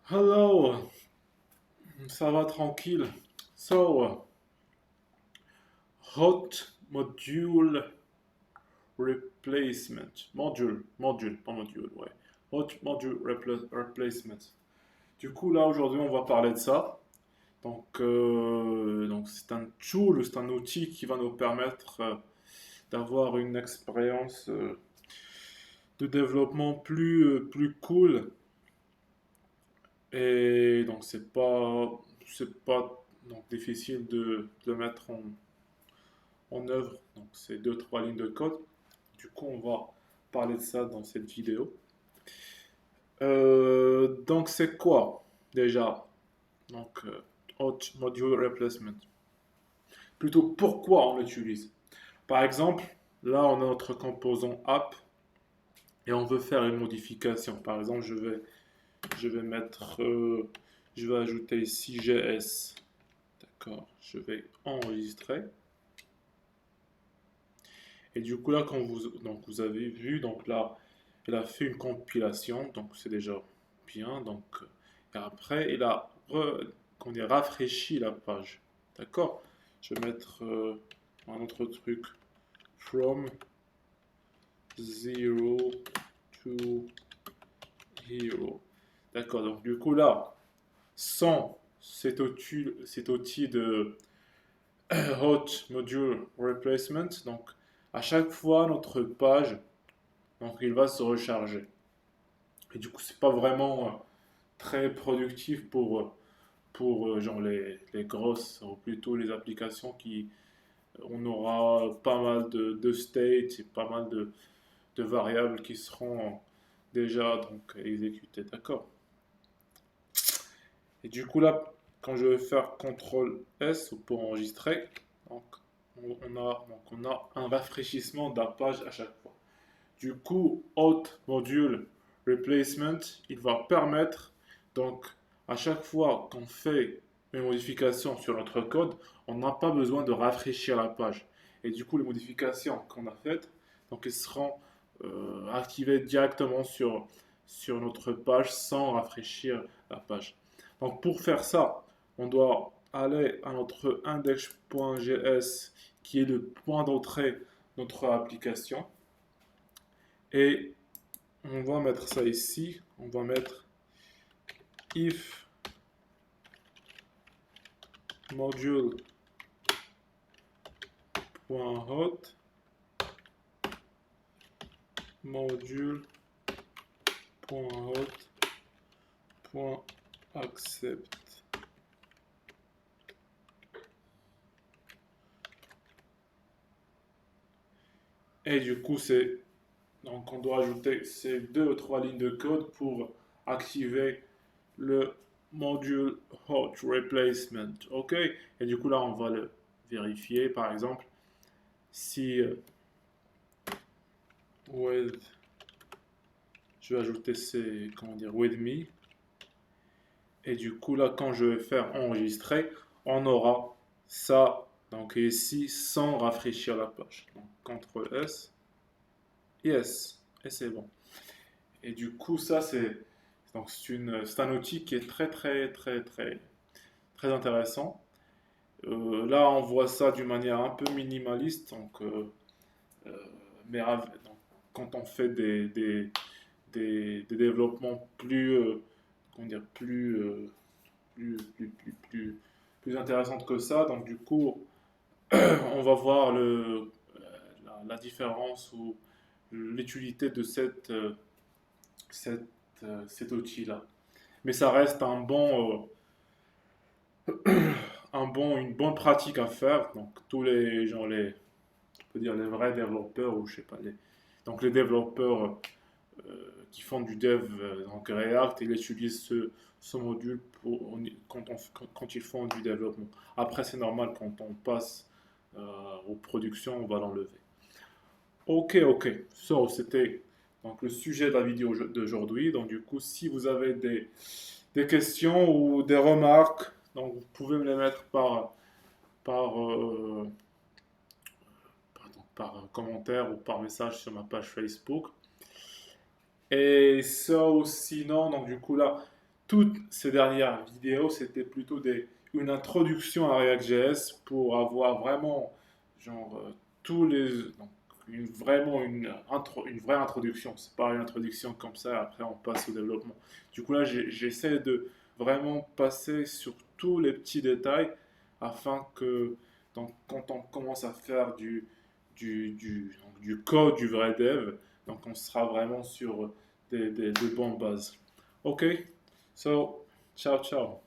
Hello, ça va tranquille. So, hot module replacement. Module, pas module, ouais. Hot module replacement. Du coup, là, aujourd'hui, on va parler de ça. Donc c'est un tool, c'est un outil qui va nous permettre d'avoir une expérience de développement plus cool. Et donc, c'est pas donc, difficile de le mettre en œuvre. Donc, c'est deux, trois lignes de code. Du coup, on va parler de ça dans cette vidéo. Donc, c'est quoi déjà? Donc, Hot Module Replacement. Plutôt, pourquoi on l'utilise? Par exemple, là, on a notre composant app et on veut faire une modification. Par exemple, je vais ajouter ici GS. D'accord, je vais enregistrer. Et du coup, là, vous avez vu, donc là, il a fait une compilation, donc c'est déjà bien. Donc, et après, qu'on ait rafraîchi la page. D'accord? Je vais mettre un autre truc. From zero to hero. D'accord, donc du coup, là, sans cet outil de hot module replacement, donc à chaque fois, notre page, donc il va se recharger. Et du coup, c'est pas vraiment très productif pour genre les grosses, ou plutôt les applications qui, on aura pas mal de states et pas mal de variables qui seront déjà donc exécutées, d'accord? Et du coup là, quand je vais faire CTRL S pour enregistrer, donc on a un rafraîchissement de la page à chaque fois. Du coup, Hot Module Replacement, il va permettre, donc, à chaque fois qu'on fait une modification sur notre code, on n'a pas besoin de rafraîchir la page. Et du coup, les modifications qu'on a faites, donc, elles seront activées directement sur notre page sans rafraîchir la page. Donc, pour faire ça, on doit aller à notre index.js qui est le point d'entrée de notre application. Et on va mettre ça ici. On va mettre if module.hot module.hot.accept. Et du coup, donc on doit ajouter ces deux ou trois lignes de code pour activer le module hot replacement. OK? Et du coup, là, on va le vérifier. Par exemple, si with, je vais ajouter comment dire, with me. Et du coup, là, quand je vais faire enregistrer, on aura ça, donc ici, sans rafraîchir la page. Donc, CTRL S, yes, et c'est bon. Et du coup, ça, c'est un outil qui est très, très, très, très, très intéressant. Là, on voit ça d'une manière un peu minimaliste, euh, donc, quand on fait des développements comment dire, plus intéressantes que ça. Donc du coup, on va voir la différence ou l'utilité de cette, cet outil-là. Mais ça reste une bonne pratique à faire. Donc tous les gens, on peut dire les vrais développeurs ou je sais pas donc les développeurs qui font du dev donc React, ils utilisent ce module quand ils font du développement. Après, c'est normal quand on passe aux productions, on va l'enlever. Ok, ok. So, c'était donc le sujet de la vidéo d'aujourd'hui. Donc, du coup, si vous avez des questions ou des remarques, donc vous pouvez me les mettre par, par commentaire ou par message sur ma page Facebook. Et ça, sinon, donc du coup là, toutes ces dernières vidéos, c'était plutôt une introduction à React.js pour avoir vraiment, genre, tous les, donc, vraiment une vraie introduction. C'est pas une introduction comme ça, après on passe au développement. Du coup là, j'essaie de vraiment passer sur tous les petits détails afin que donc, quand on commence à faire du code, du vrai dev, donc on sera vraiment sur de bonnes bases. Ok, so ciao ciao.